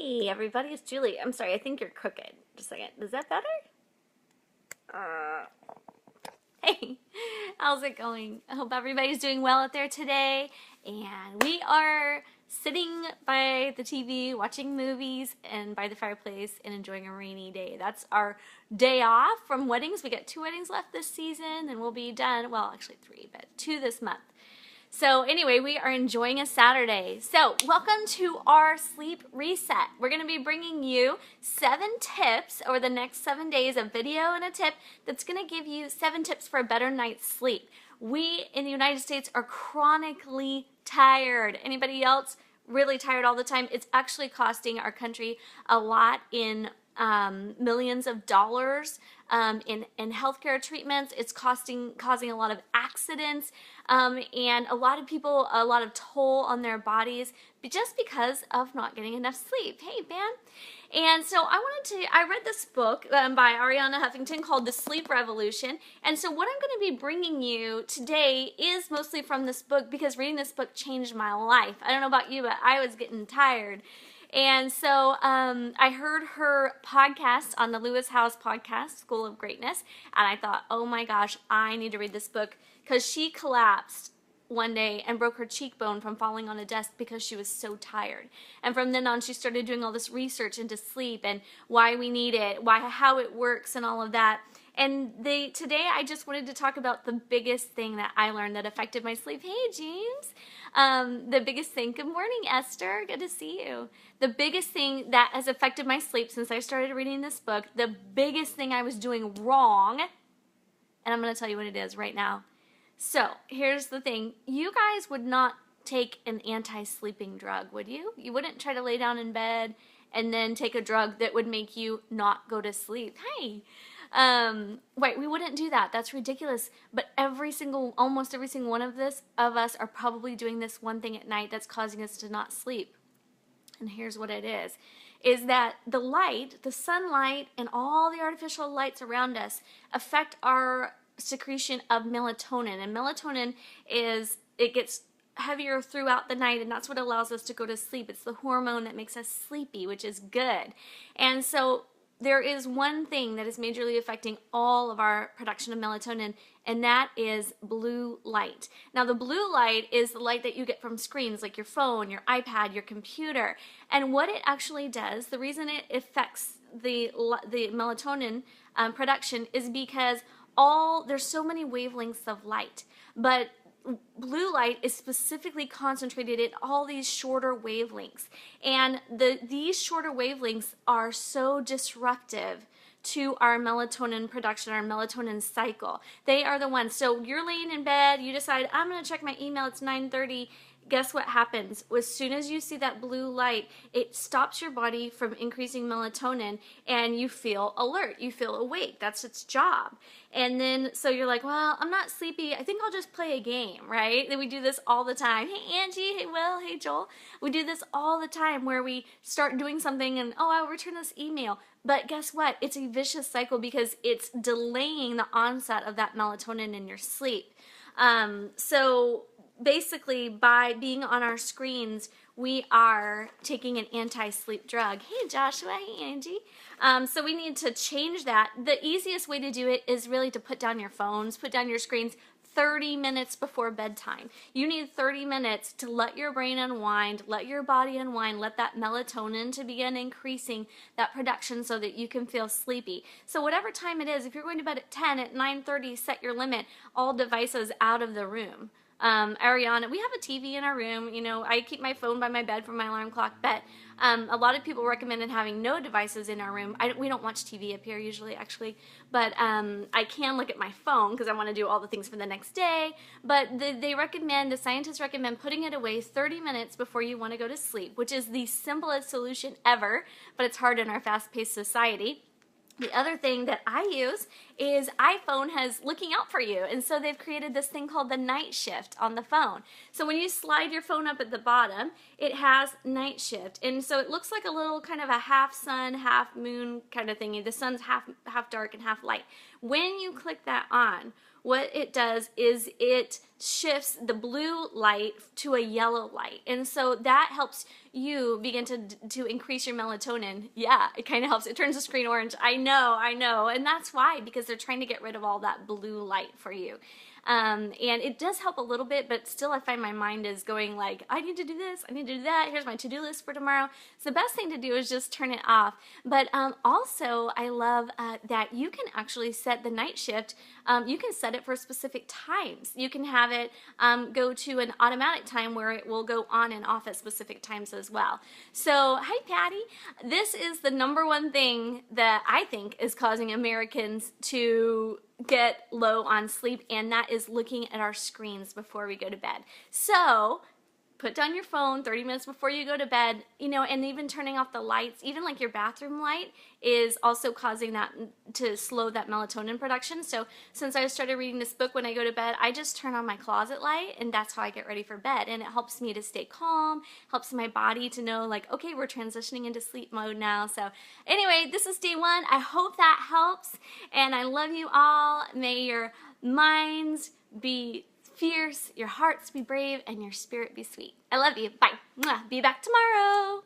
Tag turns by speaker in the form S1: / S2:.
S1: Hey everybody, it's Julie. I'm sorry, I think you're crooked. Just a second. Is that better? Uh, hey, how's it going? I hope everybody's doing well out there today. And we are sitting by the TV, watching movies, and by the fireplace and enjoying a rainy day. That's our day off from weddings. We got 2 weddings left this season, and we'll be done. Well, actually 3, but 2 this month. So anyway, we are enjoying a Saturday. So welcome to our sleep reset. We're going to be bringing you 7 tips over the next 7 days, a video and a tip that's going to give you 7 tips for a better night's sleep. We in the United States are chronically tired. Anybody else really tired all the time? It's actually costing our country a lot in millions of dollars in healthcare treatments. It's causing a lot of accidents and a lot of people a lot of toll on their bodies just because of not getting enough sleep. Hey, man. And so I read this book by Arianna Huffington called The Sleep Revolution. And so what I'm going to be bringing you today is mostly from this book because reading this book changed my life. I don't know about you, but I was getting tired. And so I heard her podcast on the Lewis Howes podcast, School of Greatness, and I thought, oh my gosh, I need to read this book because she collapsed one day and broke her cheekbone from falling on a desk because she was so tired. And from then on, she started doing all this research into sleep and why we need it, how it works and all of that. And today I just wanted to talk about the biggest thing that I learned that affected my sleep. Hey, James. The biggest thing, good morning, Esther. Good to see you. The biggest thing that has affected my sleep since I started reading this book, the biggest thing I was doing wrong, and I'm going to tell you what it is right now. So here's the thing. You guys would not take an anti-sleeping drug, would you? You wouldn't try to lay down in bed and then take a drug that would make you not go to sleep. Hey. Right, we wouldn't do that. That's ridiculous. But almost every single one of us are probably doing this one thing at night that's causing us to not sleep. And here's what it is that the light, the sunlight, and all the artificial lights around us affect our secretion of melatonin. And melatonin it gets heavier throughout the night, and that's what allows us to go to sleep. It's the hormone that makes us sleepy, which is good. And so there is one thing that is majorly affecting all of our production of melatonin, and that is blue light. Now, the blue light is the light that you get from screens like your phone, your iPad, your computer. And what it actually does, the reason it affects the melatonin production is because there's so many wavelengths of light. But blue light is specifically concentrated in all these shorter wavelengths, and these shorter wavelengths are so disruptive to our melatonin production, our melatonin cycle. They are the ones. So you're laying in bed, you decide, I'm going to check my email, it's 9:30. Guess what happens? As soon as you see that blue light, it stops your body from increasing melatonin and you feel alert. You feel awake. That's its job. And then, so you're like, well, I'm not sleepy. I think I'll just play a game, right? And we do this all the time. Hey, Angie. Hey, Will. Hey, Joel. We do this all the time where we start doing something and, oh, I'll return this email. But guess what? It's a vicious cycle because it's delaying the onset of that melatonin in your sleep. So basically, by being on our screens, we are taking an anti-sleep drug. Hey, Joshua. Hey, Angie. So we need to change that. The easiest way to do it is really to put down your phones, put down your screens 30 minutes before bedtime. You need 30 minutes to let your brain unwind, let your body unwind, let that melatonin to begin increasing that production so that you can feel sleepy. So whatever time it is, if you're going to bed at 10, at 9:30, set your limit, all devices out of the room. Ariana, we have a TV in our room. You know, I keep my phone by my bed for my alarm clock, but a lot of people recommended having no devices in our room. We don't watch TV up here usually, actually, but I can look at my phone because I want to do all the things for the next day. But the scientists recommend putting it away 30 minutes before you want to go to sleep, which is the simplest solution ever, but it's hard in our fast-paced society. The other thing that I use is iPhone has looking out for you. And so they've created this thing called the night shift on the phone. So when you slide your phone up at the bottom, it has night shift. And so it looks like a little kind of a half sun, half moon kind of thingy. The sun's half dark and half light. When you click that on, what it does is it shifts the blue light to a yellow light. And so that helps you begin to increase your melatonin. Yeah, it kind of helps. It turns the screen orange. I know. And that's why, because they're trying to get rid of all that blue light for you. And it does help a little bit, but still I find my mind is going like, I need to do this, I need to do that, here's my to-do list for tomorrow. So the best thing to do is just turn it off. But also I love that you can actually set the night shift, you can set it for specific times. You can have it go to an automatic time where it will go on and off at specific times as well. So, hi Patty. This is the number one thing that I think is causing Americans to get low on sleep, and that is looking at our screens before we go to bed. So put down your phone 30 minutes before you go to bed, you know, and even turning off the lights, even like your bathroom light is also causing that to slow that melatonin production. So since I started reading this book when I go to bed, I just turn on my closet light and that's how I get ready for bed. And it helps me to stay calm, helps my body to know like, okay, we're transitioning into sleep mode now. So anyway, this is day one. I hope that helps. And I love you all. May your minds be fierce, your hearts be brave, and your spirit be sweet. I love you. Bye. Mwah. Be back tomorrow.